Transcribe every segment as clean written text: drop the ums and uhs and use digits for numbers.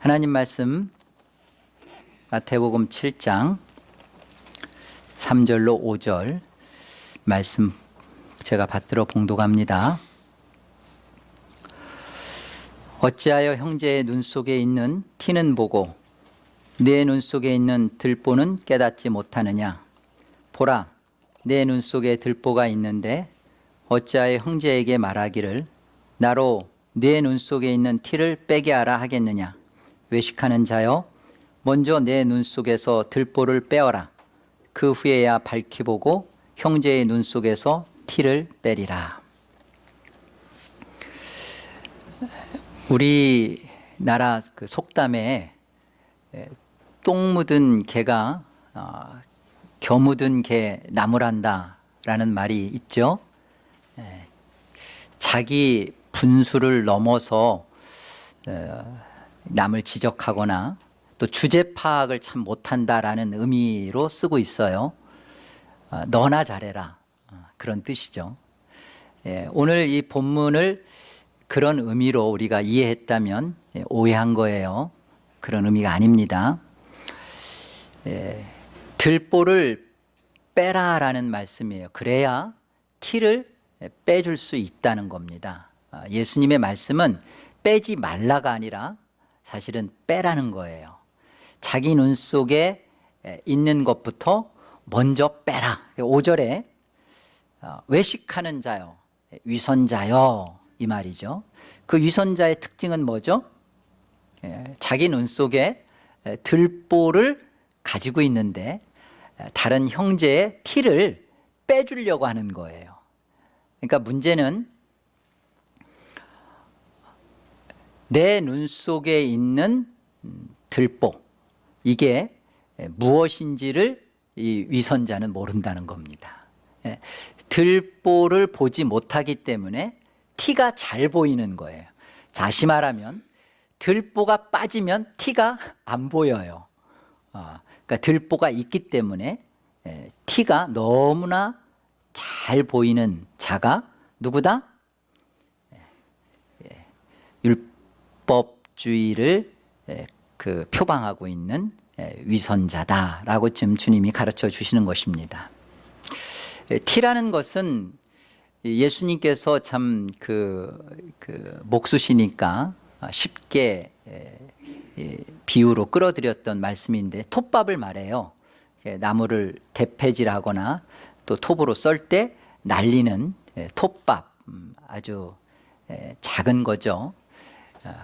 하나님 말씀 마태복음 7장 3절로 5절 말씀 제가 받들어 봉독합니다. 어찌하여 형제의 눈 속에 있는 티는 보고 내 눈 속에 있는 들보는 깨닫지 못하느냐. 보라, 내 눈 속에 들보가 있는데 어찌하여 형제에게 말하기를 나로 내 눈 속에 있는 티를 빼게 하라 하겠느냐. 외식하는 자여, 먼저 내 눈 속에서 들보를 빼어라. 그 후에야 밝히 보고 형제의 눈 속에서 티를 빼리라. 우리나라 그 속담에 똥 묻은 개가 겨 묻은 개 나무란다 라는 말이 있죠. 자기 분수를 넘어서 남을 지적하거나 또 주제 파악을 참 못한다라는 의미로 쓰고 있어요. 너나 잘해라, 그런 뜻이죠. 오늘 이 본문을 그런 의미로 우리가 이해했다면 오해한 거예요. 그런 의미가 아닙니다. 들보를 빼라라는 말씀이에요. 그래야 티를 빼줄 수 있다는 겁니다. 예수님의 말씀은 빼지 말라가 아니라 사실은 빼라는 거예요. 자기 눈 속에 있는 것부터 먼저 빼라. 5절에 외식하는 자요, 위선자요, 이 말이죠. 그 위선자의 특징은 뭐죠? 자기 눈 속에 들보를 가지고 있는데 다른 형제의 티를 빼주려고 하는 거예요. 그러니까 문제는 내 눈 속에 있는 들보, 이게 무엇인지를 이 위선자는 모른다는 겁니다. 들보를 보지 못하기 때문에 티가 잘 보이는 거예요. 다시 말하면 들보가 빠지면 티가 안 보여요. 그러니까 들보가 있기 때문에 티가 너무나 잘 보이는 자가 누구다? 율법주의를 그 표방하고 있는 위선자다라고 지금 주님이 가르쳐 주시는 것입니다. 티라는 것은 예수님께서 참 목수시니까 쉽게 비유로 끌어들였던 말씀인데 톱밥을 말해요. 나무를 대패질하거나 또 톱으로 썰 때 날리는 톱밥, 아주 작은 거죠.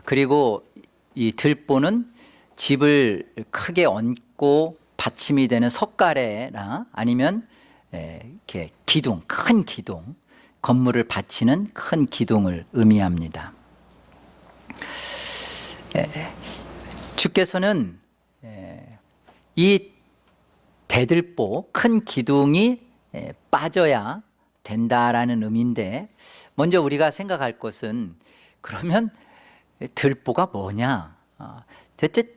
그리고 이 들보는 집을 크게 얹고 받침이 되는 석가래나 아니면 이렇게 기둥, 큰 기둥, 건물을 받치는 큰 기둥을 의미합니다. 주께서는 이 대들보, 큰 기둥이 빠져야 된다라는 의미인데, 먼저 우리가 생각할 것은 그러면 들보가 뭐냐? 대체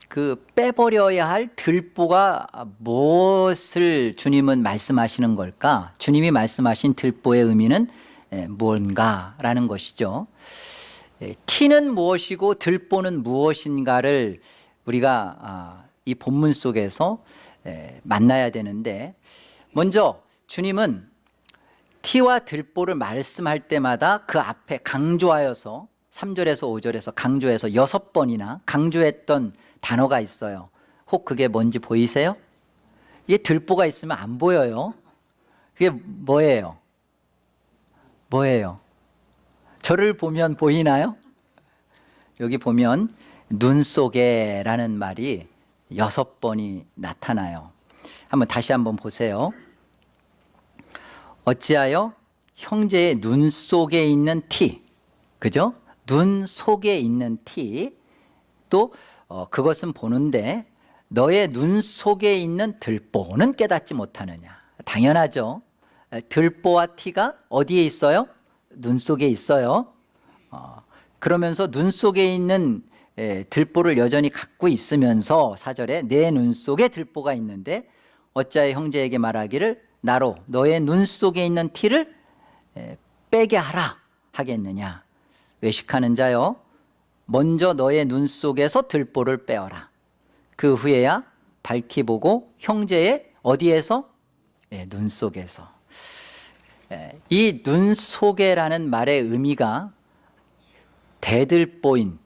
그 빼버려야 할 들보가 무엇을 주님은 말씀하시는 걸까? 주님이 말씀하신 들보의 의미는 무언가라는 것이죠. 티는 무엇이고 들보는 무엇인가를 우리가 이 본문 속에서 만나야 되는데, 먼저 주님은 티와 들보를 말씀할 때마다 그 앞에 강조하여서 3절에서 5절에서 강조해서 6번이나 강조했던 단어가 있어요. 혹 그게 뭔지 보이세요? 이게 들보가 있으면 안 보여요. 그게 뭐예요? 뭐예요? 저를 보면 보이나요? 여기 보면 눈 속에 라는 말이 6번이 나타나요. 다시 한번 보세요. 어찌하여 형제의 눈 속에 있는 티, 그죠? 눈 속에 있는 티, 또 그것은 보는데 너의 눈 속에 있는 들보는 깨닫지 못하느냐. 당연하죠. 들보와 티가 어디에 있어요? 눈 속에 있어요. 그러면서 눈 속에 있는 들보를 여전히 갖고 있으면서 4절에 내 눈 속에 들보가 있는데 어찌하여 형제에게 말하기를 나로 너의 눈 속에 있는 티를 빼게 하라 하겠느냐. 외식하는 자여, 먼저 너의 눈 속에서 들보를 빼어라. 그 후에야 밝히 보고 형제의 어디에서? 눈 속에서. 이 눈 속에라는 말의 의미가 대들보인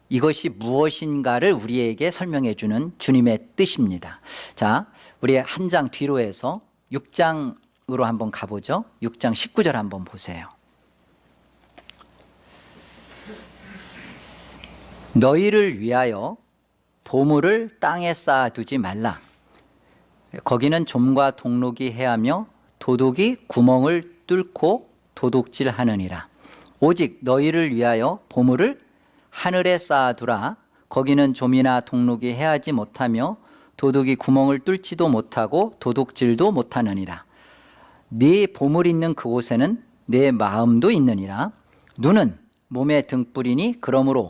이것이 무엇인가를 우리에게 설명해 주는 주님의 뜻입니다. 자, 우리 한 장 뒤로 해서 6장으로 한번 가보죠. 6장 19절 한번 보세요. 너희를 위하여 보물을 땅에 쌓아두지 말라. 거기는 좀과 동록이 해하며 도둑이 구멍을 뚫고 도둑질하느니라. 오직 너희를 위하여 보물을 하늘에 쌓아두라. 거기는 좀이나 동록이 해하지 못하며 도둑이 구멍을 뚫지도 못하고 도둑질도 못하느니라. 네 보물 있는 그곳에는 내 마음도 있느니라. 눈은 몸의 등불이니 그러므로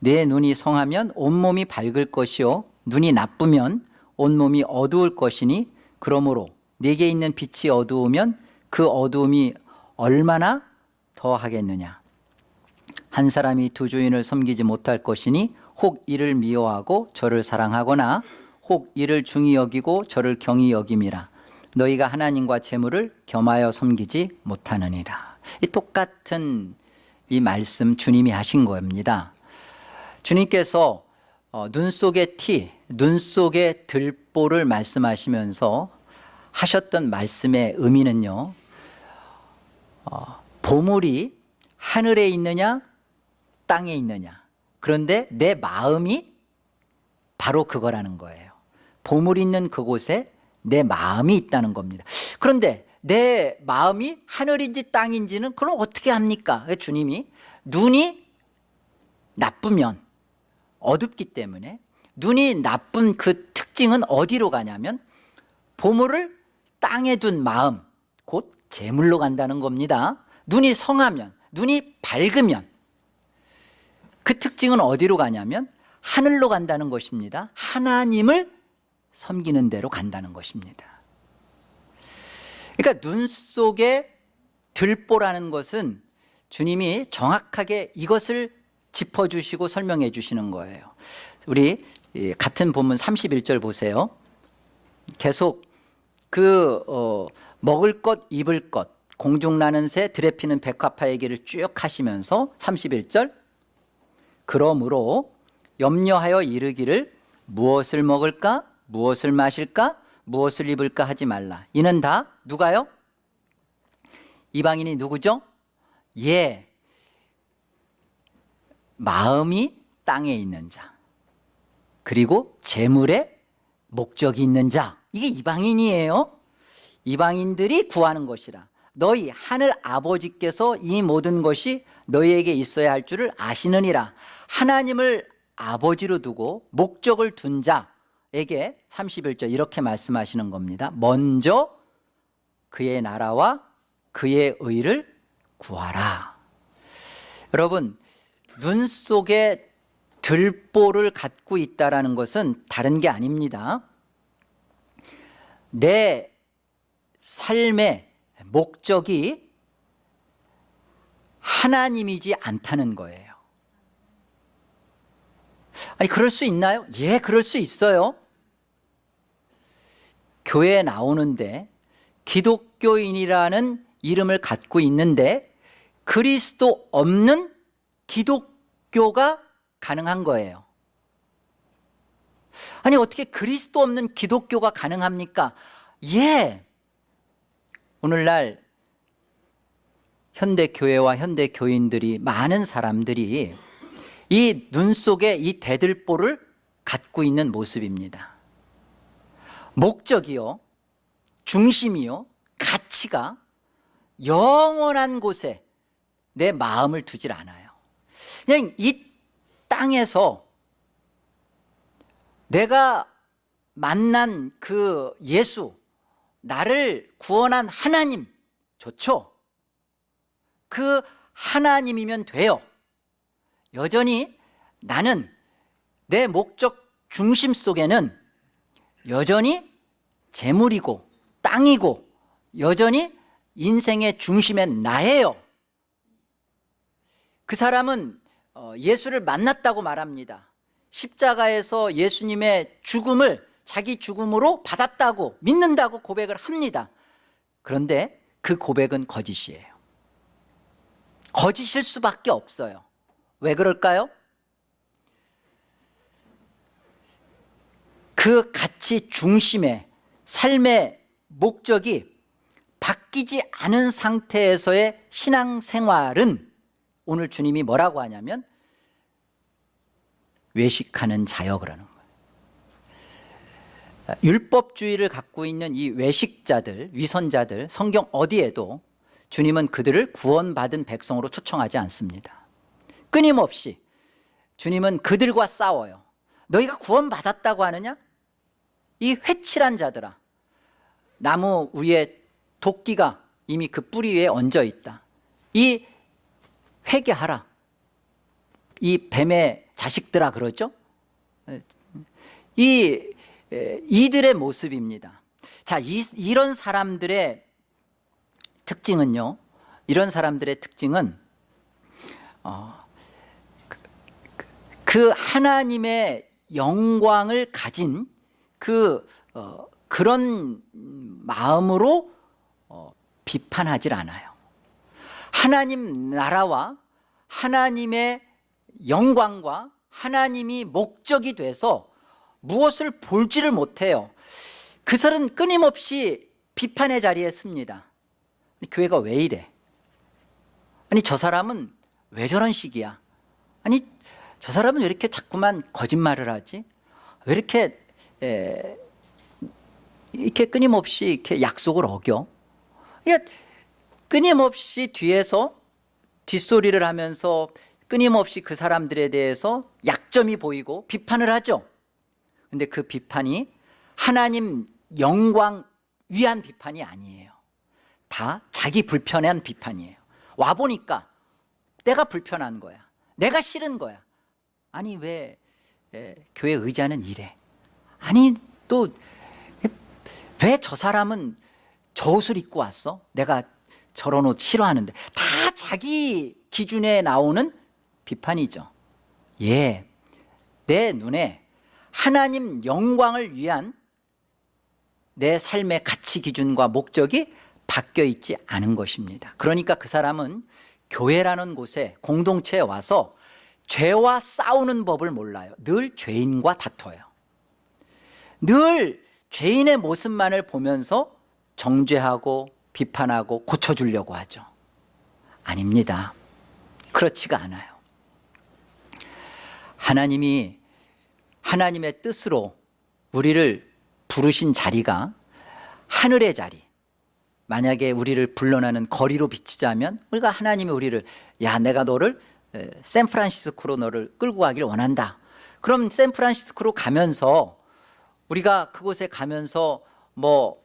내 눈이 성하면 온몸이 밝을 것이요 눈이 나쁘면 온몸이 어두울 것이니 그러므로 네게 있는 빛이 어두우면 그 어두움이 얼마나 더하겠느냐. 한 사람이 두 주인을 섬기지 못할 것이니 혹 이를 미워하고 저를 사랑하거나 혹 이를 중히 여기고 저를 경히 여김이라. 너희가 하나님과 재물을 겸하여 섬기지 못하느니라. 이 똑같은 이 말씀 주님이 하신 겁니다. 주님께서 눈 속의 티, 눈 속의 들보를 말씀하시면서 하셨던 말씀의 의미는요, 보물이 하늘에 있느냐 땅에 있느냐, 그런데 내 마음이 바로 그거라는 거예요. 보물이 있는 그곳에 내 마음이 있다는 겁니다. 그런데 내 마음이 하늘인지 땅인지는 그럼 어떻게 합니까? 주님이 눈이 나쁘면 어둡기 때문에 눈이 나쁜 그 특징은 어디로 가냐면 보물을 땅에 둔 마음, 곧 재물로 간다는 겁니다. 눈이 성하면, 눈이 밝으면 그 특징은 어디로 가냐면 하늘로 간다는 것입니다. 하나님을 섬기는 데로 간다는 것입니다. 그러니까 눈 속에 들보라는 것은 주님이 정확하게 이것을 짚어주시고 설명해 주시는 거예요. 우리 같은 본문 31절 보세요. 계속 먹을 것, 입을 것, 공중나는 새, 들에 피는 백합화 얘기를 쭉 하시면서 31절, 그러므로 염려하여 이르기를 무엇을 먹을까, 무엇을 마실까, 무엇을 입을까 하지 말라. 이는 다 누가요? 이방인이 누구죠? 마음이 땅에 있는 자, 그리고 재물에 목적이 있는 자, 이게 이방인이에요. 이방인들이 구하는 것이라. 너희 하늘 아버지께서 이 모든 것이 너희에게 있어야 할 줄을 아시느니라. 하나님을 아버지로 두고 목적을 둔 자에게 31절 이렇게 말씀하시는 겁니다. 먼저 그의 나라와 그의 의를 구하라. 여러분, 눈 속에 들보를 갖고 있다라는 것은 다른 게 아닙니다. 내 삶의 목적이 하나님이지 않다는 거예요. 아니, 그럴 수 있나요? 예, 그럴 수 있어요. 교회에 나오는데 기독교인이라는 이름을 갖고 있는데 그리스도 없는 기독교가 가능한 거예요. 아니, 어떻게 그리스도 없는 기독교가 가능합니까? 예. 오늘날 현대교회와 현대교인들이, 많은 사람들이 이 눈 속에 이 대들보를 갖고 있는 모습입니다. 목적이요, 중심이요, 가치가 영원한 곳에 내 마음을 두질 않아요. 그냥 이 땅에서 내가 만난 그 예수, 나를 구원한 하나님, 좋죠? 그 하나님이면 돼요. 여전히 나는 내 목적 중심 속에는 여전히 재물이고 땅이고 여전히 인생의 중심엔 나예요. 그 사람은 예수를 만났다고 말합니다. 십자가에서 예수님의 죽음을 자기 죽음으로 받았다고 믿는다고 고백을 합니다. 그런데 그 고백은 거짓이에요. 거짓일 수밖에 없어요. 왜 그럴까요? 그 가치 중심의 삶의 목적이 바뀌지 않은 상태에서의 신앙생활은 오늘 주님이 뭐라고 하냐면 외식하는 자여 그러는 거예요. 율법주의를 갖고 있는 이 외식자들, 위선자들, 성경 어디에도 주님은 그들을 구원받은 백성으로 초청하지 않습니다. 끊임없이 주님은 그들과 싸워요. 너희가 구원받았다고 하느냐? 이 회칠한 자들아, 나무 위에 도끼가 이미 그 뿌리 위에 얹어 있다. 이 회개하라. 이 뱀의 자식들아 그러죠? 이들의 모습입니다. 자, 이런 사람들의 특징은요. 이런 사람들의 특징은 그 하나님의 영광을 가진 그런 마음으로 비판하질 않아요. 하나님 나라와 하나님의 영광과 하나님이 목적이 돼서 무엇을 볼지를 못해요. 그들은 끊임없이 비판의 자리에 섭니다. 교회가 왜 이래? 아니 저 사람은 왜 저런 식이야? 아니 저 사람은 왜 이렇게 자꾸만 거짓말을 하지? 왜 이렇게 끊임없이 이렇게 약속을 어겨? 그러니까 끊임없이 뒤에서 뒷소리를 하면서 끊임없이 그 사람들에 대해서 약점이 보이고 비판을 하죠. 근데 그 비판이 하나님 영광 위한 비판이 아니에요. 다 자기 불편한 비판이에요. 와보니까 내가 불편한 거야. 내가 싫은 거야. 아니 왜 교회 의자는 이래? 아니 또 왜 저 사람은 저 옷을 입고 왔어? 내가 저런 옷 싫어하는데. 다 자기 기준에 나오는 비판이죠. 예, 내 눈에 하나님 영광을 위한 내 삶의 가치 기준과 목적이 바뀌어 있지 않은 것입니다. 그러니까 그 사람은 교회라는 곳에 공동체에 와서 죄와 싸우는 법을 몰라요. 늘 죄인과 다퉈요. 늘 죄인의 모습만을 보면서 정죄하고 비판하고 고쳐주려고 하죠. 아닙니다. 그렇지가 않아요. 하나님이 하나님의 뜻으로 우리를 부르신 자리가 하늘의 자리, 만약에 우리를 불러나는 거리로 비추자면 우리가 하나님이 우리를 내가 너를 샌프란시스코로 너를 끌고 가길 원한다. 그럼 샌프란시스코로 가면서 우리가 그곳에 가면서 뭐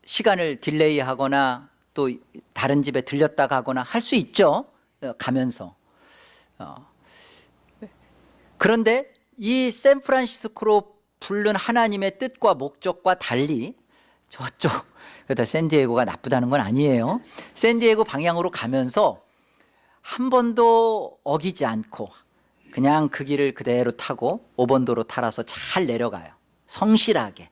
시간을 딜레이하거나 또 다른 집에 들렸다 가거나 할 수 있죠. 가면서. 그런데 이 샌프란시스코로 부른 하나님의 뜻과 목적과 달리 저쪽, 그러다 샌디에고가 나쁘다는 건 아니에요. 샌디에고 방향으로 가면서 한 번도 어기지 않고 그냥 그 길을 그대로 타고 5번도로 따라서 잘 내려가요. 성실하게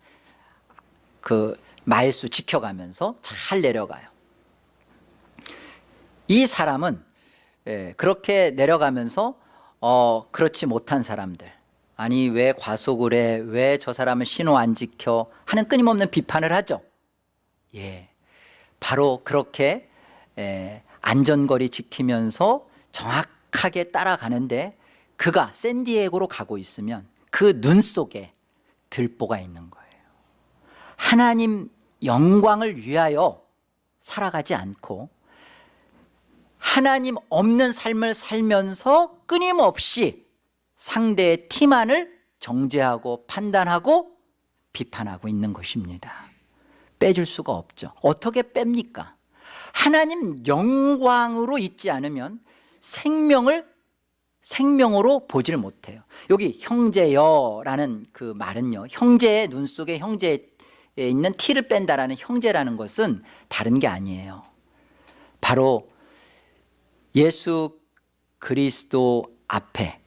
그 마일수 지켜가면서 잘 내려가요. 이 사람은 그렇게 내려가면서 그렇지 못한 사람들, 아니 왜 과속을 해, 왜 저 사람은 신호 안 지켜 하는 끊임없는 비판을 하죠. 예, 바로 그렇게 안전거리 지키면서 정확하게 따라가는데 그가 샌디에고로 가고 있으면 그 눈 속에 들보가 있는 거예요. 하나님 영광을 위하여 살아가지 않고 하나님 없는 삶을 살면서 끊임없이 상대의 티만을 정죄하고 판단하고 비판하고 있는 것입니다. 빼줄 수가 없죠. 어떻게 뺍니까? 하나님 영광으로 있지 않으면 생명으로 보지를 못해요. 여기 형제여라는 그 말은요, 형제의 눈 속에 형제에 있는 티를 뺀다라는 형제라는 것은 다른 게 아니에요. 바로 예수 그리스도 앞에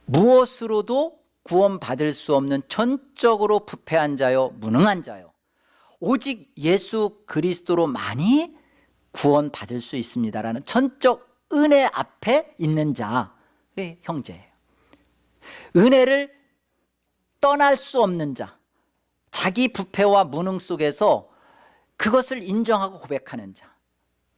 무엇으로도 구원받을 수 없는 전적으로 부패한 자요 무능한 자요 오직 예수 그리스도로만이 구원받을 수 있습니다라는 전적 은혜 앞에 있는 자의 형제예요. 은혜를 떠날 수 없는 자, 자기 부패와 무능 속에서 그것을 인정하고 고백하는 자.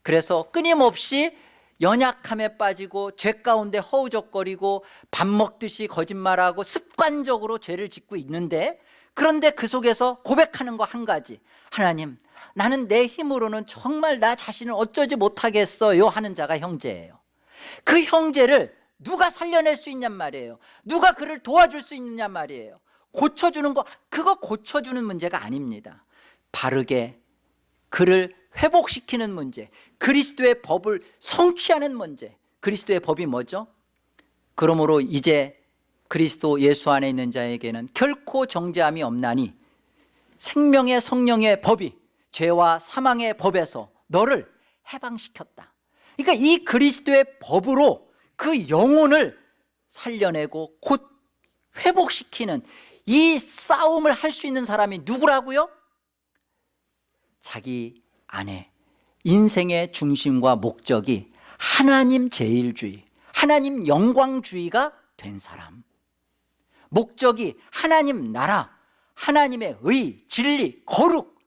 그래서 끊임없이 연약함에 빠지고 죄 가운데 허우적거리고 밥 먹듯이 거짓말하고 습관적으로 죄를 짓고 있는데, 그런데 그 속에서 고백하는 거 한 가지, 하나님, 나는 내 힘으로는 정말 나 자신을 어쩌지 못하겠어요 하는 자가 형제예요. 그 형제를 누가 살려낼 수 있냔 말이에요. 누가 그를 도와줄 수 있느냐 말이에요. 고쳐주는 거, 그거 고쳐주는 문제가 아닙니다. 바르게 그를 회복시키는 문제, 그리스도의 법을 성취하는 문제. 그리스도의 법이 뭐죠? 그러므로 이제 그리스도 예수 안에 있는 자에게는 결코 정죄함이 없나니 생명의 성령의 법이 죄와 사망의 법에서 너를 해방시켰다. 그러니까 이 그리스도의 법으로 그 영혼을 살려내고 곧 회복시키는 이 싸움을 할 수 있는 사람이 누구라고요? 자기 안에 인생의 중심과 목적이 하나님 제일주의, 하나님 영광주의가 된 사람, 목적이 하나님 나라, 하나님의 의, 진리, 거룩,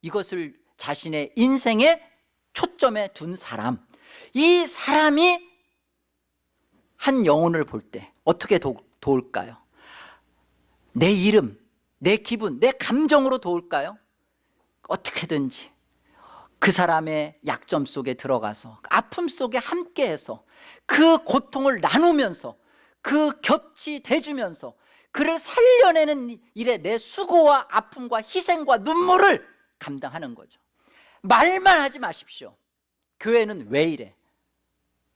이것을 자신의 인생의 초점에 둔 사람, 이 사람이 한 영혼을 볼 때 어떻게 도울까요? 내 이름, 내 기분, 내 감정으로 도울까요? 어떻게든지 그 사람의 약점 속에 들어가서 아픔 속에 함께해서 그 고통을 나누면서 그 곁이 돼주면서 그를 살려내는 일에 내 수고와 아픔과 희생과 눈물을 감당하는 거죠. 말만 하지 마십시오. 교회는 왜 이래?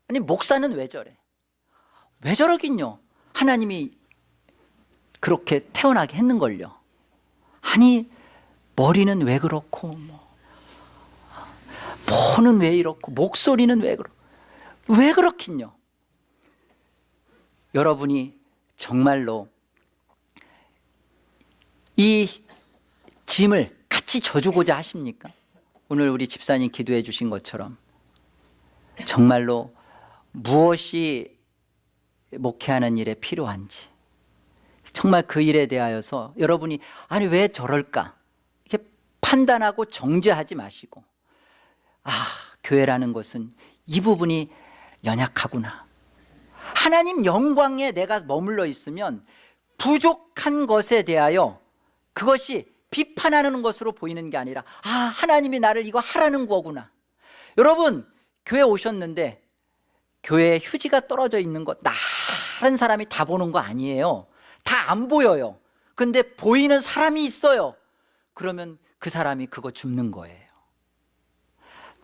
아니, 목사는 왜 저래? 왜 저러긴요? 하나님이 그렇게 태어나게 했는걸요. 아니, 머리는 왜 그렇고, 보는 왜 이렇고, 목소리는 왜 그렇긴요? 여러분이 정말로 이 짐을 같이 져주고자 하십니까? 오늘 우리 집사님 기도해 주신 것처럼 정말로 무엇이 목회하는 일에 필요한지, 정말 그 일에 대하여서 여러분이 아니 왜 저럴까 이렇게 판단하고 정죄하지 마시고, 교회라는 것은 이 부분이 연약하구나, 하나님 영광에 내가 머물러 있으면 부족한 것에 대하여 그것이 비판하는 것으로 보이는 게 아니라 하나님이 나를 이거 하라는 거구나. 여러분, 교회 오셨는데 교회에 휴지가 떨어져 있는 거 다른 사람이 다 보는 거 아니에요. 다 안 보여요. 근데 보이는 사람이 있어요. 그러면 그 사람이 그거 줍는 거예요.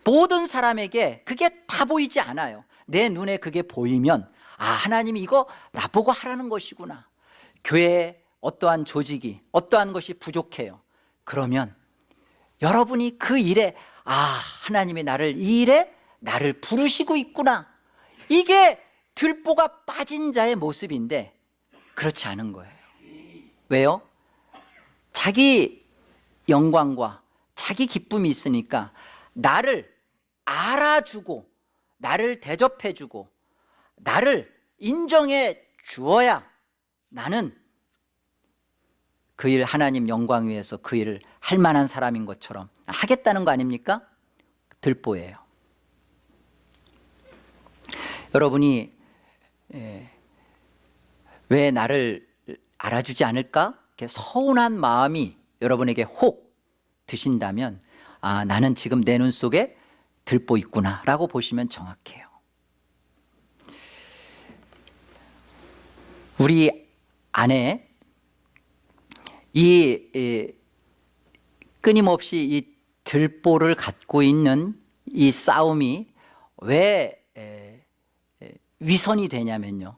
모든 사람에게 그게 다 보이지 않아요. 내 눈에 그게 보이면 하나님이 이거 나보고 하라는 것이구나. 교회에 어떠한 조직이, 어떠한 것이 부족해요. 그러면 여러분이 그 일에 하나님이 이 일에 나를 부르시고 있구나, 이게 들보가 빠진 자의 모습인데 그렇지 않은 거예요. 왜요? 자기 영광과 자기 기쁨이 있으니까 나를 알아주고 나를 대접해주고 나를 인정해 주어야 나는 그 일 하나님 영광 위해서 그 일을 할 만한 사람인 것처럼 하겠다는 거 아닙니까? 들보예요. 여러분이 왜 나를 알아주지 않을까? 이렇게 서운한 마음이 여러분에게 혹 드신다면 나는 지금 내 눈 속에 들보 있구나 라고 보시면 정확해요. 우리 안에 끊임없이 이 들보를 갖고 있는 이 싸움이 왜 위선이 되냐면요,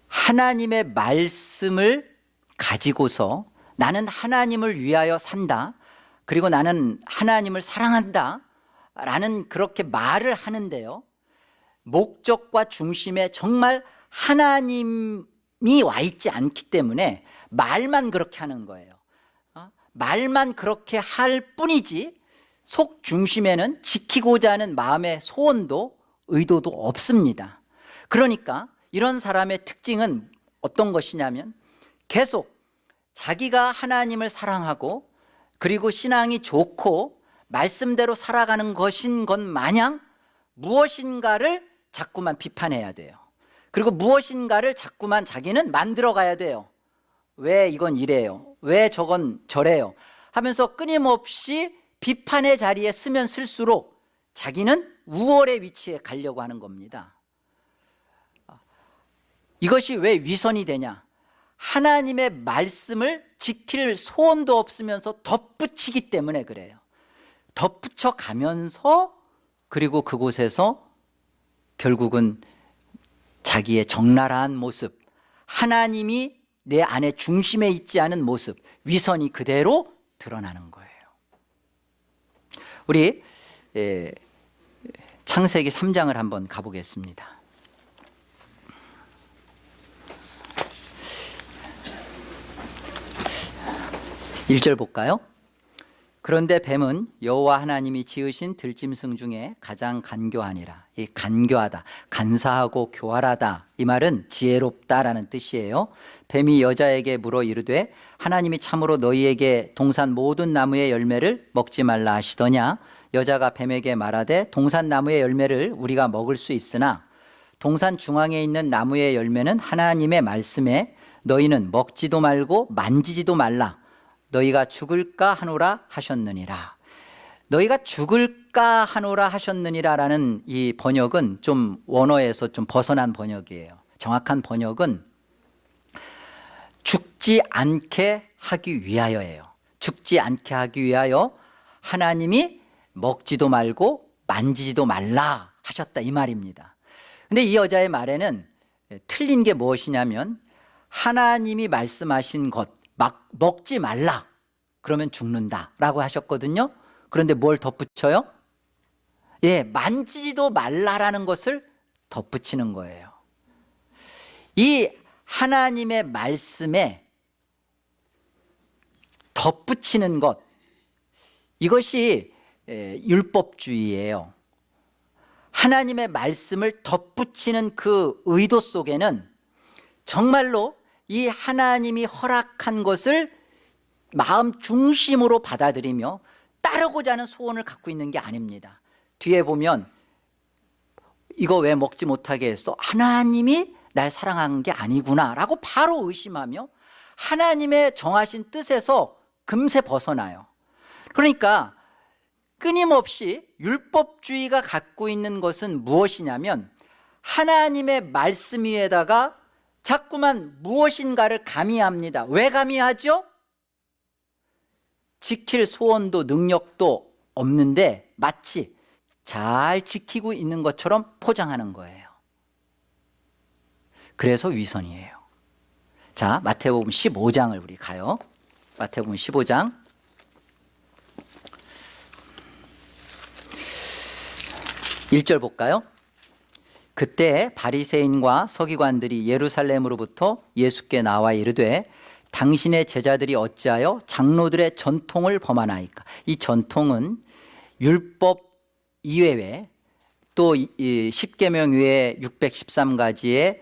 하나님의 말씀을 가지고서 나는 하나님을 위하여 산다, 그리고 나는 하나님을 사랑한다 라는 그렇게 말을 하는데요, 목적과 중심에 정말 하나님이 와 있지 않기 때문에 말만 그렇게 하는 거예요. 말만 그렇게 할 뿐이지 속 중심에는 지키고자 하는 마음의 소원도 의도도 없습니다. 그러니까 이런 사람의 특징은 어떤 것이냐면 계속 자기가 하나님을 사랑하고 그리고 신앙이 좋고 말씀대로 살아가는 것인 것 마냥 무엇인가를 자꾸만 비판해야 돼요. 그리고 무엇인가를 자꾸만 자기는 만들어 가야 돼요. 왜 이건 이래요? 왜 저건 저래요? 하면서 끊임없이 비판의 자리에 쓰면 쓸수록 자기는 우월의 위치에 가려고 하는 겁니다. 이것이 왜 위선이 되냐? 하나님의 말씀을 지킬 소원도 없으면서 덧붙이기 때문에 그래요. 덧붙여 가면서 그리고 그곳에서 결국은 자기의 적나라한 모습, 하나님이 내 안에 중심에 있지 않은 모습, 위선이 그대로 드러나는 거예요. 우리 창세기 3장을 한번 가보겠습니다. 1절 볼까요? 그런데 뱀은 여호와 하나님이 지으신 들짐승 중에 가장 간교하니라. 이 간교하다, 간사하고 교활하다, 이 말은 지혜롭다라는 뜻이에요. 뱀이 여자에게 물어 이르되 하나님이 참으로 너희에게 동산 모든 나무의 열매를 먹지 말라 하시더냐? 여자가 뱀에게 말하되 동산 나무의 열매를 우리가 먹을 수 있으나 동산 중앙에 있는 나무의 열매는 하나님의 말씀에 너희는 먹지도 말고 만지지도 말라. 너희가 죽을까 하노라 하셨느니라. 너희가 죽을까 하노라 하셨느니라라는 이 번역은 좀 원어에서 좀 벗어난 번역이에요. 정확한 번역은 죽지 않게 하기 위하여예요. 죽지 않게 하기 위하여 하나님이 먹지도 말고 만지지도 말라 하셨다, 이 말입니다. 근데 이 여자의 말에는 틀린 게 무엇이냐면 하나님이 말씀하신 것 막 먹지 말라, 그러면 죽는다라고 하셨거든요. 그런데 뭘 덧붙여요? 만지지도 말라라는 것을 덧붙이는 거예요. 이 하나님의 말씀에 덧붙이는 것, 이것이 율법주의예요. 하나님의 말씀을 덧붙이는 그 의도 속에는 정말로 이 하나님이 허락한 것을 마음 중심으로 받아들이며 따르고자 하는 소원을 갖고 있는 게 아닙니다. 뒤에 보면 이거 왜 먹지 못하게 했어? 하나님이 날 사랑한 게 아니구나 라고 바로 의심하며 하나님의 정하신 뜻에서 금세 벗어나요. 그러니까 끊임없이 율법주의가 갖고 있는 것은 무엇이냐면 하나님의 말씀 위에다가 자꾸만 무엇인가를 가미합니다. 왜 가미하죠? 지킬 소원도 능력도 없는데 마치 잘 지키고 있는 것처럼 포장하는 거예요. 그래서 위선이에요. 자, 마태복음 15장을 우리 가요. 마태복음 15장 1절 볼까요? 그때 바리새인과 서기관들이 예루살렘으로부터 예수께 나와 이르되 당신의 제자들이 어찌하여 장로들의 전통을 범하나이까? 이 전통은 율법 이외에 또 10계명 외에 613가지의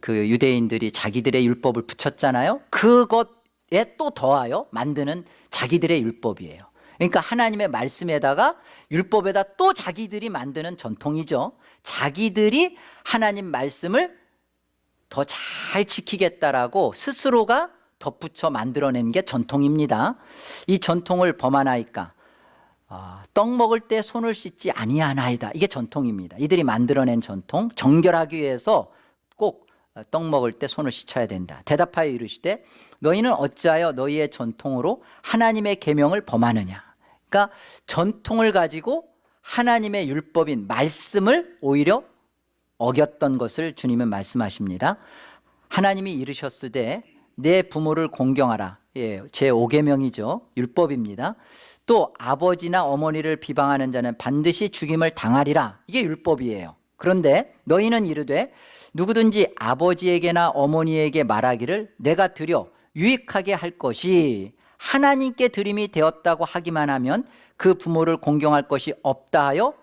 그 유대인들이 자기들의 율법을 붙였잖아요. 그것에 또 더하여 만드는 자기들의 율법이에요. 그러니까 하나님의 말씀에다가 율법에다 또 자기들이 만드는 전통이죠. 자기들이 하나님 말씀을 더 잘 지키겠다라고 스스로가 덧붙여 만들어낸 게 전통입니다. 이 전통을 범하나이까? 떡 먹을 때 손을 씻지 아니하나이다. 이게 전통입니다. 이들이 만들어낸 전통, 정결하기 위해서 꼭 떡 먹을 때 손을 씻어야 된다. 대답하여 이르시되 너희는 어찌하여 너희의 전통으로 하나님의 계명을 범하느냐. 그러니까 전통을 가지고 하나님의 율법인 말씀을 오히려 어겼던 것을 주님은 말씀하십니다. 하나님이 이르셨으되 내 부모를 공경하라. 제5계명이죠. 율법입니다. 또 아버지나 어머니를 비방하는 자는 반드시 죽임을 당하리라. 이게 율법이에요. 그런데 너희는 이르되 누구든지 아버지에게나 어머니에게 말하기를 내가 드려 유익하게 할 것이 하나님께 드림이 되었다고 하기만 하면 그 부모를 공경할 것이 없다 하여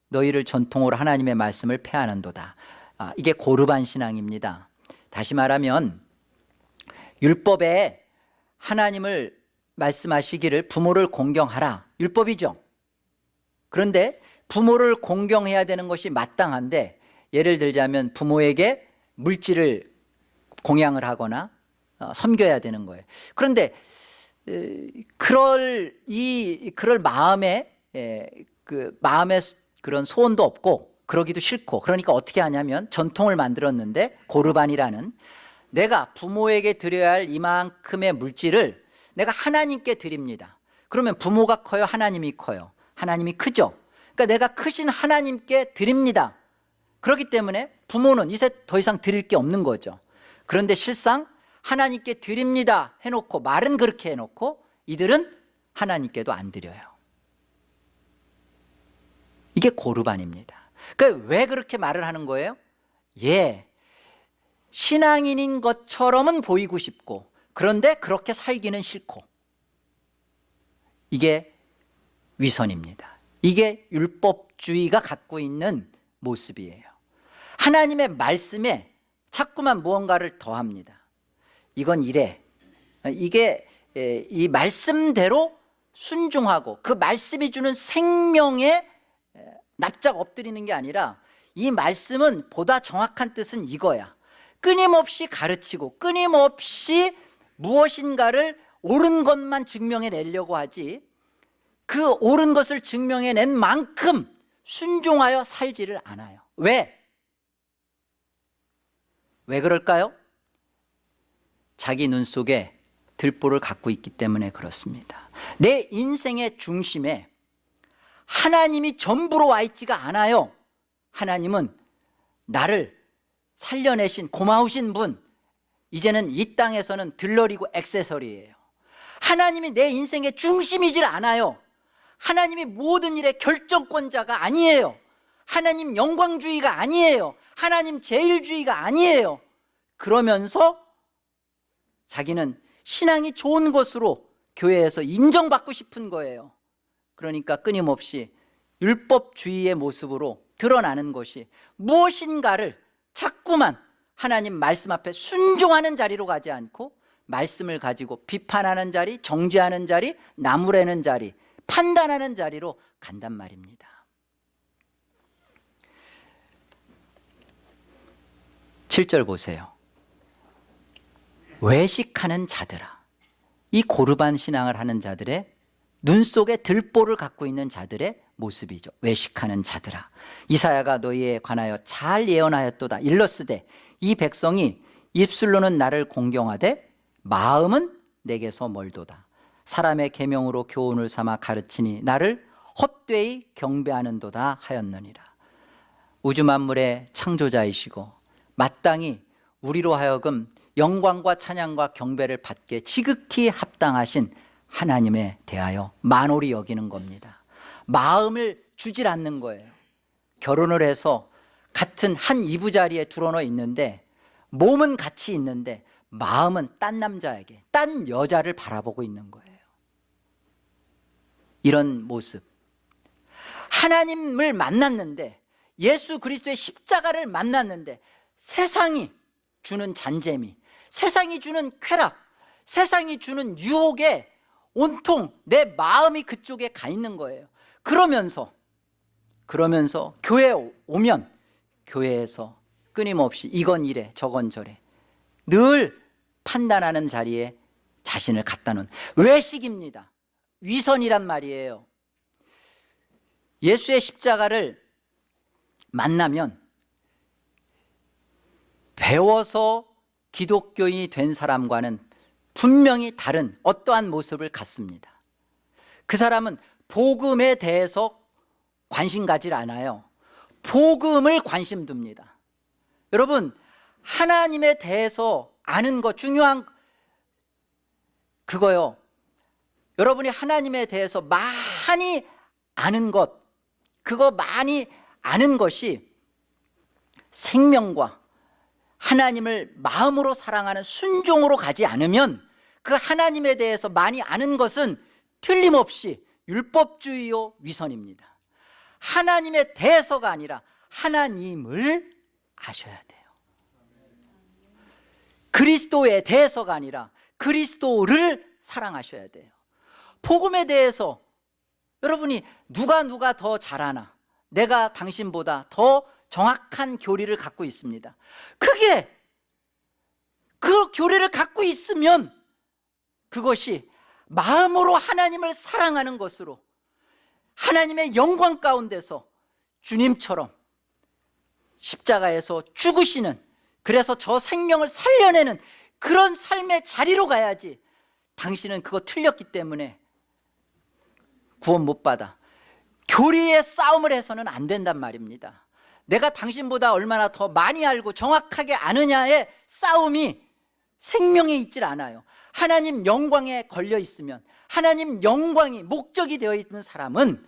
너희를 전통으로 하나님의 말씀을 폐하는도다. 이게 고르반 신앙입니다. 다시 말하면 율법에 하나님을 말씀하시기를 부모를 공경하라, 율법이죠. 그런데 부모를 공경해야 되는 것이 마땅한데, 예를 들자면 부모에게 물질을 공양을 하거나 섬겨야 되는 거예요. 그런데 그럴 마음에 마음의 그런 소원도 없고 그러기도 싫고, 그러니까 어떻게 하냐면 전통을 만들었는데, 고르반이라는, 내가 부모에게 드려야 할 이만큼의 물질을 내가 하나님께 드립니다. 그러면 부모가 커요, 하나님이 커요? 하나님이 크죠. 그러니까 내가 크신 하나님께 드립니다. 그렇기 때문에 부모는 이제 더 이상 드릴 게 없는 거죠. 그런데 실상 하나님께 드립니다 해놓고, 말은 그렇게 해놓고 이들은 하나님께도 안 드려요. 이게 고르반입니다. 그러니까 왜 그렇게 말을 하는 거예요? 신앙인인 것처럼은 보이고 싶고, 그런데 그렇게 살기는 싫고, 이게 위선입니다. 이게 율법주의가 갖고 있는 모습이에요. 하나님의 말씀에 자꾸만 무언가를 더합니다. 이건 이래, 이게 이 말씀대로 순종하고 그 말씀이 주는 생명에 납작 엎드리는 게 아니라, 이 말씀은 보다 정확한 뜻은 이거야. 끊임없이 가르치고 끊임없이 무엇인가를 옳은 것만 증명해내려고 하지, 그 옳은 것을 증명해낸 만큼 순종하여 살지를 않아요. 왜 그럴까요? 자기 눈 속에 들보를 갖고 있기 때문에 그렇습니다. 내 인생의 중심에 하나님이 전부로 와 있지가 않아요. 하나님은 나를 살려내신 고마우신 분, 이제는 이 땅에서는 들러리고 액세서리예요. 하나님이 내 인생의 중심이질 않아요. 하나님이 모든 일의 결정권자가 아니에요. 하나님 영광주의가 아니에요. 하나님 제일주의가 아니에요. 그러면서 자기는 신앙이 좋은 것으로 교회에서 인정받고 싶은 거예요. 그러니까 끊임없이 율법주의의 모습으로 드러나는 것이, 무엇인가를 자꾸만 하나님 말씀 앞에 순종하는 자리로 가지 않고 말씀을 가지고 비판하는 자리, 정죄하는 자리, 나무라는 자리, 판단하는 자리로 간단 말입니다. 7절 보세요. 외식하는 자들아. 이 고르반 신앙을 하는 자들의 눈 속에 들보를 갖고 있는 자들의 모습이죠. 외식하는 자들아, 이사야가 너희에 관하여 잘 예언하였도다. 일러스되 이 백성이 입술로는 나를 공경하되 마음은 내게서 멀도다. 사람의 계명으로 교훈을 삼아 가르치니 나를 헛되이 경배하는도다 하였느니라. 우주 만물의 창조자이시고 마땅히 우리로 하여금 영광과 찬양과 경배를 받게 지극히 합당하신 하나님에 대하여 만홀히 여기는 겁니다. 마음을 주질 않는 거예요. 결혼을 해서 같은 한 이부자리에 둘러놓여 있는데, 몸은 같이 있는데 마음은 딴 남자에게, 딴 여자를 바라보고 있는 거예요. 이런 모습. 하나님을 만났는데, 예수 그리스도의 십자가를 만났는데, 세상이 주는 잔재미, 세상이 주는 쾌락, 세상이 주는 유혹에 온통 내 마음이 그쪽에 가 있는 거예요. 그러면서 교회에 오면 교회에서 끊임없이 이건 이래 저건 저래 늘 판단하는 자리에 자신을 갖다 놓은 외식입니다. 위선이란 말이에요. 예수의 십자가를 만나면 배워서 기독교인이 된 사람과는 분명히 다른 어떠한 모습을 갖습니다. 그 사람은 복음에 대해서 관심 가질 않아요. 복음을 관심 둡니다. 여러분, 하나님에 대해서 아는 것 중요한 그거요. 여러분이 하나님에 대해서 많이 아는 것, 그거 많이 아는 것이 생명과 하나님을 마음으로 사랑하는 순종으로 가지 않으면 그 하나님에 대해서 많이 아는 것은 틀림없이 율법주의요 위선입니다. 하나님에 대해서가 아니라 하나님을 아셔야 돼요. 그리스도에 대해서가 아니라 그리스도를 사랑하셔야 돼요. 복음에 대해서 여러분이 누가 더 잘하나, 내가 당신보다 더 정확한 교리를 갖고 있습니다. 그 교리를 갖고 있으면 그것이 마음으로 하나님을 사랑하는 것으로 하나님의 영광 가운데서 주님처럼 십자가에서 죽으시는, 그래서 저 생명을 살려내는 그런 삶의 자리로 가야지. 당신은 그거 틀렸기 때문에 구원 못 받아. 교리의 싸움을 해서는 안 된단 말입니다. 내가 당신보다 얼마나 더 많이 알고 정확하게 아느냐의 싸움이 생명에 있질 않아요. 하나님 영광에 걸려 있으면, 하나님 영광이 목적이 되어 있는 사람은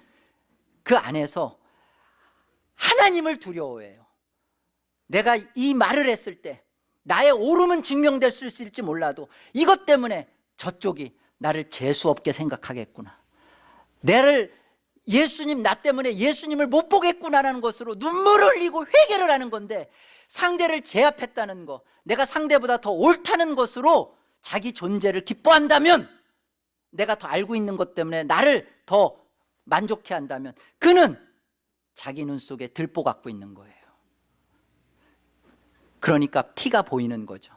그 안에서 하나님을 두려워해요. 내가 이 말을 했을 때 나의 옳음은 증명될 수 있을지 몰라도 이것 때문에 저쪽이 나를 재수없게 생각하겠구나, 나 때문에 예수님을 못 보겠구나라는 것으로 눈물을 흘리고 회개를 하는 건데, 상대를 제압했다는 거, 내가 상대보다 더 옳다는 것으로 자기 존재를 기뻐한다면, 내가 더 알고 있는 것 때문에 나를 더 만족해 한다면 그는 자기 눈 속에 들보 갖고 있는 거예요. 그러니까 티가 보이는 거죠.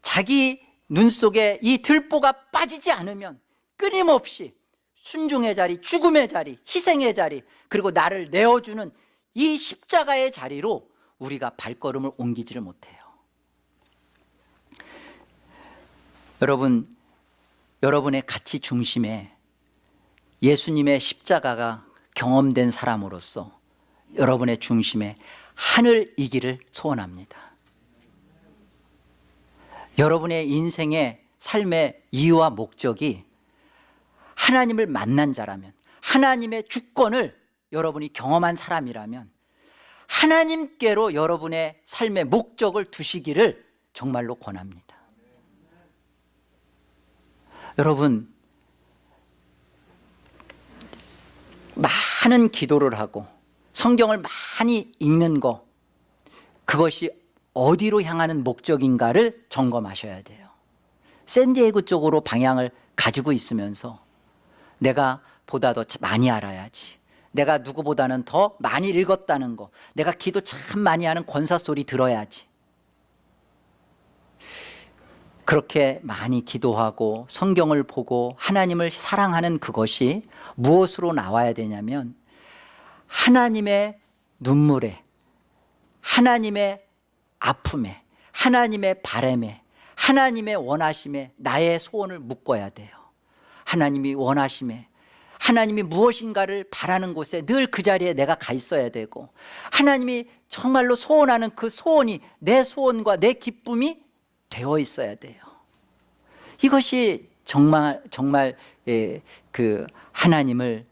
자기 눈 속에 이 들보가 빠지지 않으면 끊임없이 순종의 자리, 죽음의 자리, 희생의 자리, 그리고 나를 내어주는 이 십자가의 자리로 우리가 발걸음을 옮기지를 못해요. 여러분의 가치 중심에 예수님의 십자가가 경험된 사람으로서 여러분의 중심에 하늘이기를 소원합니다. 여러분의 인생의 삶의 이유와 목적이 하나님을 만난 자라면, 하나님의 주권을 여러분이 경험한 사람이라면 하나님께로 여러분의 삶의 목적을 두시기를 정말로 권합니다. 여러분, 많은 기도를 하고 성경을 많이 읽는 거, 그것이 어디로 향하는 목적인가를 점검하셔야 돼요. 샌디에고 쪽으로 방향을 가지고 있으면서 내가 보다 더 많이 알아야지, 내가 누구보다는 더 많이 읽었다는 거, 내가 기도 참 많이 하는 권사 소리 들어야지, 그렇게 많이 기도하고 성경을 보고 하나님을 사랑하는 그것이 무엇으로 나와야 되냐면, 하나님의 눈물에, 하나님의 아픔에, 하나님의 바람에, 하나님의 원하심에 나의 소원을 묶어야 돼요. 하나님이 원하심에, 하나님이 무엇인가를 바라는 곳에 늘 그 자리에 내가 가 있어야 되고, 하나님이 정말로 소원하는 그 소원이 내 소원과 내 기쁨이 되어 있어야 돼요. 이것이 정말 그 하나님을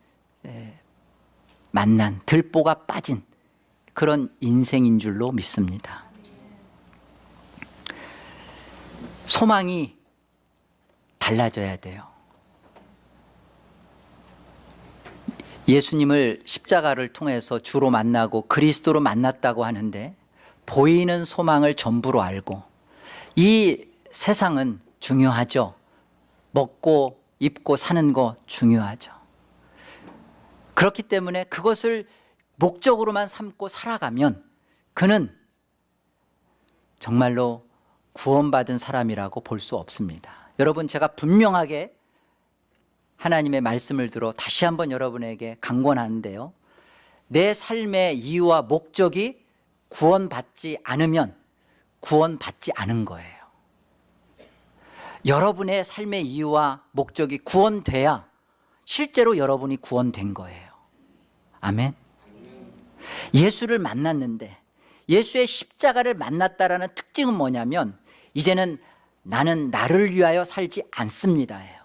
만난, 들보가 빠진 그런 인생인 줄로 믿습니다. 소망이 달라져야 돼요. 예수님을 십자가를 통해서 주로 만나고 그리스도로 만났다고 하는데, 보이는 소망을 전부로 알고, 이 세상은 중요하죠. 먹고 입고 사는 거 중요하죠. 그렇기 때문에 그것을 목적으로만 삼고 살아가면 그는 정말로 구원받은 사람이라고 볼 수 없습니다. 여러분, 제가 분명하게 하나님의 말씀을 들어 다시 한번 여러분에게 강권하는데요, 내 삶의 이유와 목적이 구원받지 않으면 구원받지 않은 거예요. 여러분의 삶의 이유와 목적이 구원돼야 실제로 여러분이 구원된 거예요. 아멘. 예수를 만났는데, 예수의 십자가를 만났다라는 특징은 뭐냐면, 이제는 나는 나를 위하여 살지 않습니다예요.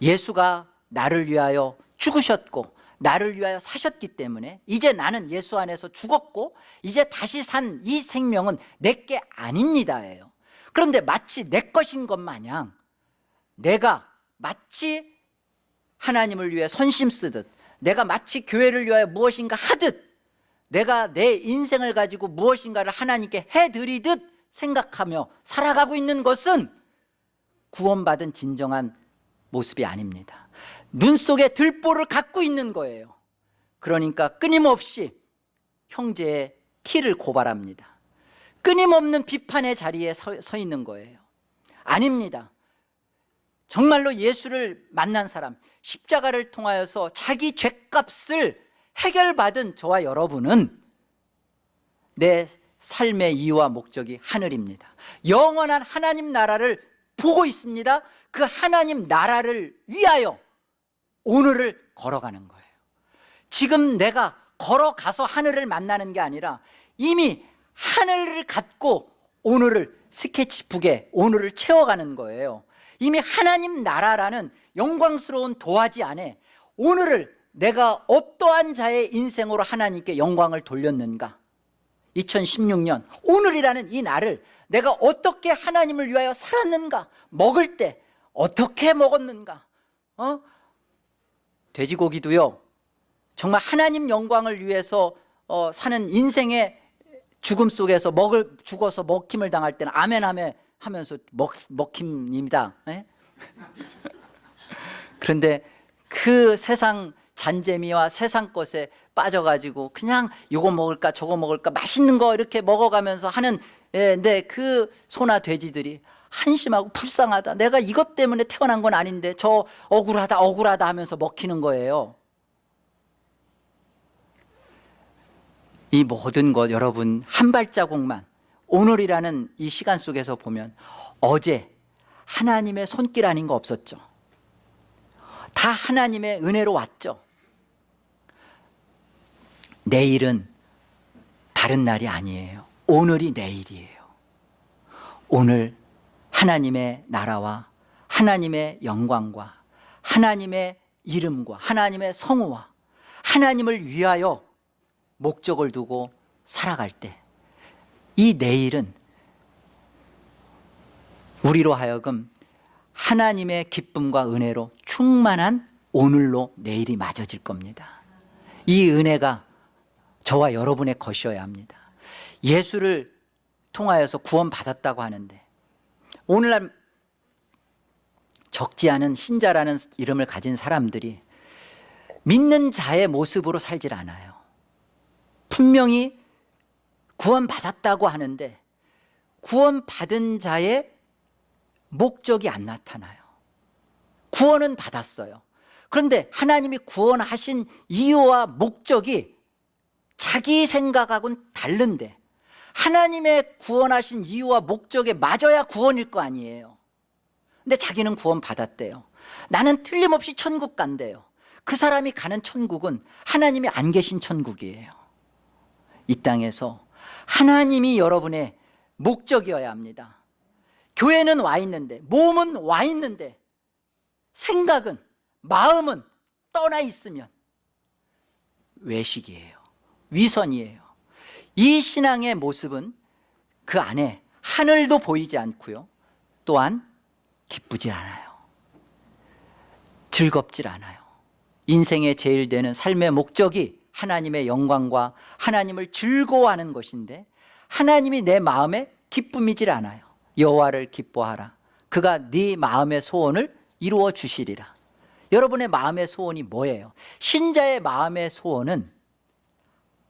예수가 나를 위하여 죽으셨고 나를 위하여 사셨기 때문에 이제 나는 예수 안에서 죽었고 이제 다시 산 이 생명은 내게 아닙니다예요. 그런데 마치 내 것인 것 마냥 내가 마치 하나님을 위해 선심 쓰듯, 내가 마치 교회를 위하여 무엇인가 하듯, 내가 내 인생을 가지고 무엇인가를 하나님께 해드리듯 생각하며 살아가고 있는 것은 구원받은 진정한 모습이 아닙니다. 눈 속에 들보를 갖고 있는 거예요. 그러니까 끊임없이 형제의 티를 고발합니다. 끊임없는 비판의 자리에 서 있는 거예요. 아닙니다. 정말로 예수를 만난 사람, 십자가를 통하여서 자기 죄값을 해결받은 저와 여러분은 내 삶의 이유와 목적이 하늘입니다. 영원한 하나님 나라를 보고 있습니다. 그 하나님 나라를 위하여 오늘을 걸어가는 거예요. 지금 내가 걸어가서 하늘을 만나는 게 아니라 이미 하늘을 갖고 오늘을 스케치북에 오늘을 채워가는 거예요. 이미 하나님 나라라는 영광스러운 도화지 안에 오늘을 내가 어떠한 자의 인생으로 하나님께 영광을 돌렸는가, 2016년 오늘이라는 이 날을 내가 어떻게 하나님을 위하여 살았는가, 먹을 때 어떻게 먹었는가, 돼지고기도요 정말 하나님 영광을 위해서 사는 인생의 죽음 속에서 죽어서 먹힘을 당할 때는 아멘 아멘 하면서 먹힘입니다. 그런데 그 세상 잔재미와 세상 것에 빠져가지고 그냥 이거 먹을까 저거 먹을까 맛있는 거 이렇게 먹어가면서 하는, 근데 그 소나 돼지들이 한심하고 불쌍하다, 내가 이것 때문에 태어난 건 아닌데 저 억울하다 하면서 먹히는 거예요. 이 모든 것 여러분 한 발자국만 오늘이라는 이 시간 속에서 보면 어제 하나님의 손길 아닌 거 없었죠. 다 하나님의 은혜로 왔죠. 내일은 다른 날이 아니에요. 오늘이 내일이에요. 오늘 하나님의 나라와 하나님의 영광과 하나님의 이름과 하나님의 성호와 하나님을 위하여 목적을 두고 살아갈 때 이 내일은 우리로 하여금 하나님의 기쁨과 은혜로 충만한 오늘로 내일이 맞아질 겁니다. 이 은혜가 저와 여러분의 것이어야 합니다. 예수를 통하여서 구원받았다고 하는데 오늘날 적지 않은 신자라는 이름을 가진 사람들이 믿는 자의 모습으로 살질 않아요. 분명히 구원받았다고 하는데 구원받은 자의 목적이 안 나타나요. 구원은 받았어요. 그런데 하나님이 구원하신 이유와 목적이 자기 생각하고는 다른데 하나님의 구원하신 이유와 목적에 맞아야 구원일 거 아니에요. 근데 자기는 구원받았대요. 나는 틀림없이 천국 간대요. 그 사람이 가는 천국은 하나님이 안 계신 천국이에요. 이 땅에서 하나님이 여러분의 목적이어야 합니다. 교회는 와 있는데, 몸은 와 있는데 생각은, 마음은 떠나 있으면 외식이에요. 위선이에요. 이 신앙의 모습은 그 안에 하늘도 보이지 않고요, 또한 기쁘질 않아요. 즐겁질 않아요. 인생의 제일 되는 삶의 목적이 하나님의 영광과 하나님을 즐거워하는 것인데 하나님이 내 마음에 기쁨이질 않아요. 여호와를 기뻐하라. 그가 네 마음의 소원을 이루어 주시리라. 여러분의 마음의 소원이 뭐예요? 신자의 마음의 소원은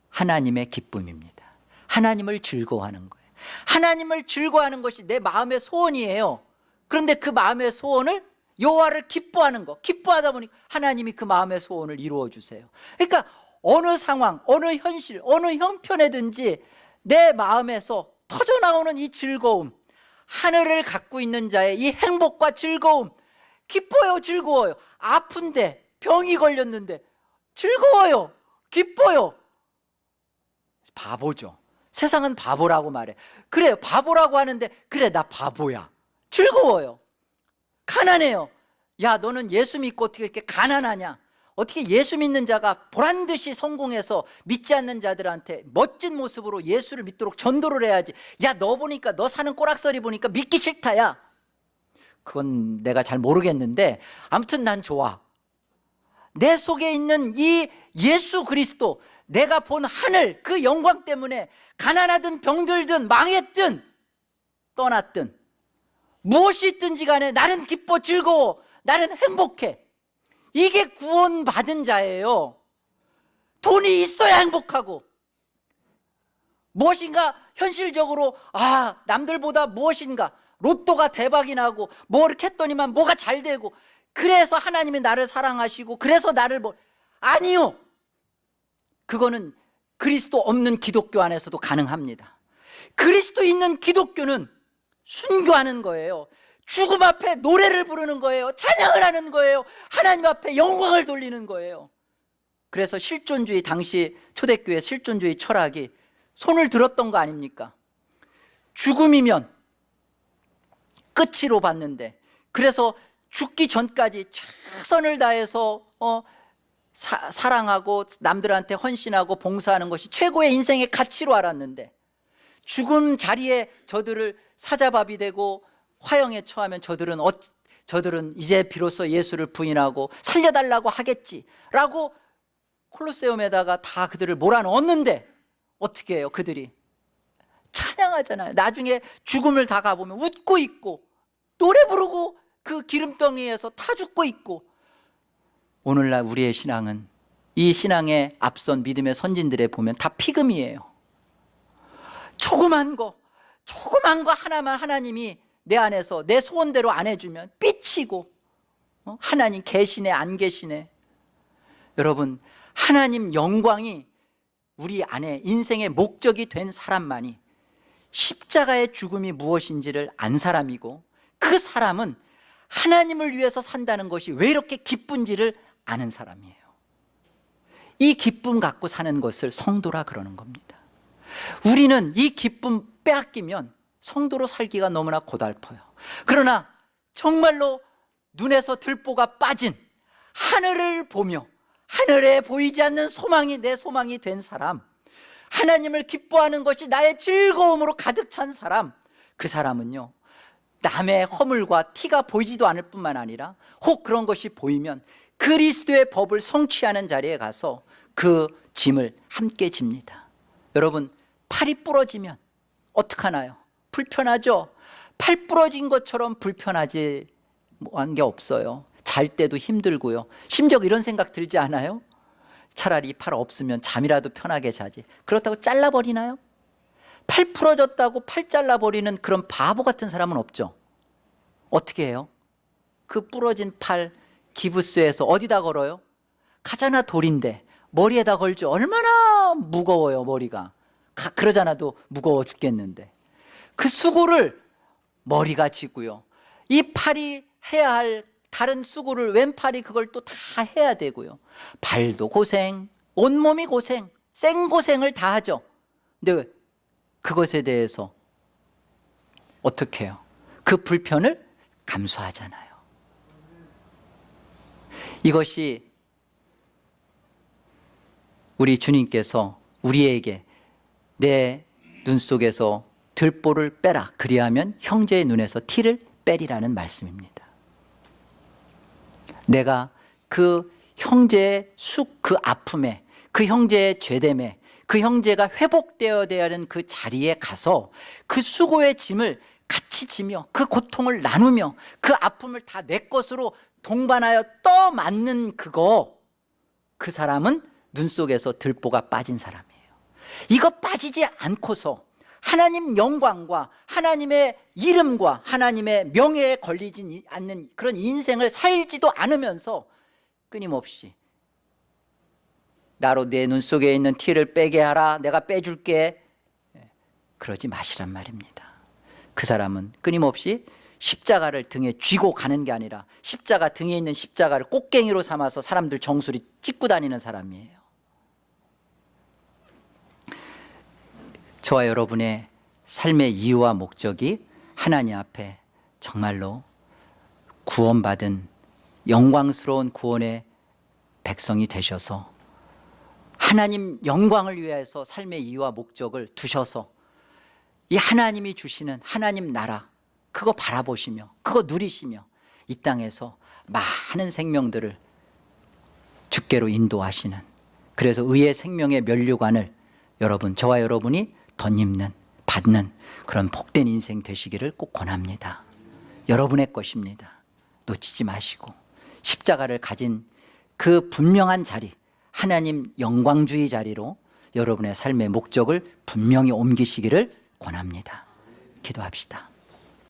하나님의 기쁨입니다. 하나님을 즐거워하는 거예요. 하나님을 즐거워하는 것이 내 마음의 소원이에요. 그런데 그 마음의 소원을 여호와를 기뻐하는 거, 기뻐하다 보니 하나님이 그 마음의 소원을 이루어 주세요. 그러니까 어느 상황, 어느 현실, 어느 형편에든지 내 마음에서 터져나오는 이 즐거움, 하늘을 갖고 있는 자의 이 행복과 즐거움, 기뻐요, 즐거워요. 아픈데, 병이 걸렸는데 즐거워요, 기뻐요. 바보죠. 세상은 바보라고 말해. 그래요, 바보라고 하는데 그래, 나 바보야. 즐거워요. 가난해요. 야, 너는 예수 믿고 어떻게 이렇게 가난하냐? 어떻게 예수 믿는 자가 보란듯이 성공해서 믿지 않는 자들한테 멋진 모습으로 예수를 믿도록 전도를 해야지. 야, 너 보니까, 너 사는 꼬락서리 보니까 믿기 싫다야. 그건 내가 잘 모르겠는데 아무튼 난 좋아. 내 속에 있는 이 예수 그리스도, 내가 본 하늘 그 영광 때문에 가난하든 병들든 망했든 떠났든 무엇이 있든지 간에 나는 기뻐 즐거워, 나는 행복해. 이게 구원받은 자예요. 돈이 있어야 행복하고, 무엇인가 현실적으로 남들보다 무엇인가 로또가 대박이 나고 뭐 이렇게 했더니만 뭐가 잘 되고, 그래서 하나님이 나를 사랑하시고 그래서 나를 아니요, 그거는 그리스도 없는 기독교 안에서도 가능합니다. 그리스도 있는 기독교는 순교하는 거예요. 죽음 앞에 노래를 부르는 거예요. 찬양을 하는 거예요. 하나님 앞에 영광을 돌리는 거예요. 그래서 실존주의, 당시 초대교회 실존주의 철학이 손을 들었던 거 아닙니까? 죽음이면 끝이로 봤는데, 그래서 죽기 전까지 최선을 다해서 사랑하고 남들한테 헌신하고 봉사하는 것이 최고의 인생의 가치로 알았는데, 죽음 자리에 저들을 사자밥이 되고 화형에 처하면 저들은 이제 비로소 예수를 부인하고 살려달라고 하겠지라고 콜로세움에다가 다 그들을 몰아넣었는데 어떻게 해요? 그들이 찬양하잖아요. 나중에 죽음을 다 가보면 웃고 있고 노래 부르고 그 기름덩이에서 타 죽고 있고. 오늘날 우리의 신앙은 이 신앙에 앞선 믿음의 선진들에 보면 다 피금이에요. 조그만 거 하나만 하나님이 내 안에서 내 소원대로 안 해주면 삐치고, 하나님 계시네 안 계시네. 여러분, 하나님 영광이 우리 안에 인생의 목적이 된 사람만이 십자가의 죽음이 무엇인지를 안 사람이고, 그 사람은 하나님을 위해서 산다는 것이 왜 이렇게 기쁜지를 아는 사람이에요. 이 기쁨 갖고 사는 것을 성도라 그러는 겁니다. 우리는 이 기쁨 빼앗기면 성도로 살기가 너무나 고달퍼요. 그러나 정말로 눈에서 들보가 빠진 하늘을 보며 하늘에 보이지 않는 소망이 내 소망이 된 사람, 하나님을 기뻐하는 것이 나의 즐거움으로 가득 찬 사람, 그 사람은요, 남의 허물과 티가 보이지도 않을 뿐만 아니라 혹 그런 것이 보이면 그리스도의 법을 성취하는 자리에 가서 그 짐을 함께 집니다. 여러분, 팔이 부러지면 어떡하나요? 불편하죠? 팔 부러진 것처럼 불편하지 한 게 없어요. 잘 때도 힘들고요. 심지어 이런 생각 들지 않아요? 차라리 팔 없으면 잠이라도 편하게 자지. 그렇다고 잘라버리나요? 팔 부러졌다고 팔 잘라버리는 그런 바보 같은 사람은 없죠. 어떻게 해요? 그 부러진 팔 기부스에서 어디다 걸어요? 가잖아, 돌인데 머리에다 걸죠. 얼마나 무거워요, 머리가. 그러잖아도 무거워 죽겠는데 그 수고를 머리가 지고요, 이 팔이 해야 할 다른 수고를 왼팔이 그걸 또 다 해야 되고요, 발도 고생, 온몸이 고생, 생고생을 다 하죠. 근데 그것에 대해서 어떻게 해요? 그 불편을 감수하잖아요. 이것이 우리 주님께서 우리에게 내 눈 속에서 들보를 빼라, 그리하면 형제의 눈에서 티를 빼리라는 말씀입니다. 내가 그 형제의 그 아픔에, 그 형제의 죄됨에, 그 형제가 회복되어야 하는 그 자리에 가서 그 수고의 짐을 같이 지며 그 고통을 나누며 그 아픔을 다 내 것으로 동반하여 떠맡는 그 사람은 눈 속에서 들보가 빠진 사람이에요. 이거 빠지지 않고서 하나님 영광과 하나님의 이름과 하나님의 명예에 걸리지 않는 그런 인생을 살지도 않으면서 끊임없이 나로 내 눈 속에 있는 티를 빼게 하라, 내가 빼줄게, 그러지 마시란 말입니다. 그 사람은 끊임없이 십자가를 등에 쥐고 가는 게 아니라 십자가 등에 있는 십자가를 꽃갱이로 삼아서 사람들 정수리 찍고 다니는 사람이에요. 저와 여러분의 삶의 이유와 목적이 하나님 앞에 정말로 구원받은 영광스러운 구원의 백성이 되셔서 하나님 영광을 위해서 삶의 이유와 목적을 두셔서 이 하나님이 주시는 하나님 나라 그거 바라보시며 그거 누리시며 이 땅에서 많은 생명들을 주께로 인도하시는, 그래서 의의 생명의 면류관을 여러분, 저와 여러분이 덧입는, 받는 그런 복된 인생 되시기를 꼭 권합니다. 여러분의 것입니다. 놓치지 마시고 십자가를 가진 그 분명한 자리, 하나님 영광주의 자리로 여러분의 삶의 목적을 분명히 옮기시기를 권합니다. 기도합시다.